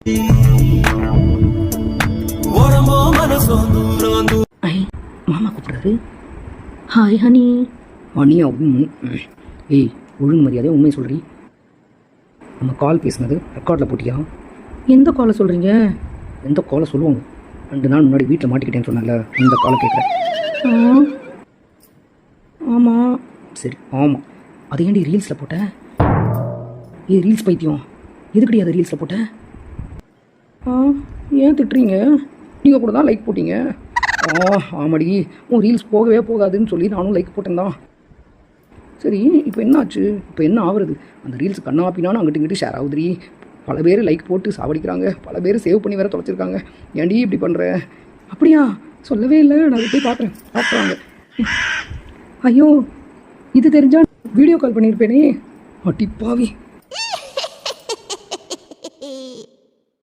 ஐ மாமா கூப்பிட்றாரு. Hi honey. ஹனியா? ஏய், ஒழுங்கு மரியாதையாக உண்மையை சொல்கிறீ. நம்ம கால் பேசுனது ரெக்கார்டில் போட்டியா? எந்த காலை சொல்கிறீங்க? எந்த காலை சொல்லுவாங்க? 2 நாள் முன்னாடி வீட்டில் மாட்டிக்கிட்டேன்னு சொன்னால, இந்த காலை கேட்குறேன். ஆமாம். சரி, ஆமாம். அது ஏன்டி ரீல்ஸில் போட்டேன்? ரீல்ஸ் பைத்தியம், எதுக்கடி அதை ரீல்ஸில் போட்டேன்? ஏன் திட்டுறீங்க? நீங்கள் கூட தான் லைக் போட்டீங்க. ஆமாடி, உன் ரீல்ஸ் போகவே போகாதுன்னு சொல்லி நானும் லைக் போட்டேன் தான். சரி, இப்போ என்னாச்சு? இப்போ என்ன ஆகுறது? அந்த ரீல்ஸ் கண்ணாப்பினான்னு அங்கிட்டு இங்கிட்டு ஷேர் ஆகுதுரி. பல பேர் லைக் போட்டு சாவடிக்கிறாங்க, பல பேர் சேவ் பண்ணி வேறு தொலைச்சிருக்காங்க. ஏன்டி இப்படி பண்ணுற? அப்படியா? சொல்லவே இல்லை, நான் போய் பார்க்குறேன். பார்க்குறாங்க. ஐயோ, இது தெரிஞ்சா வீடியோ கால் பண்ணியிருப்பேனே. அட்டிப்பாவி.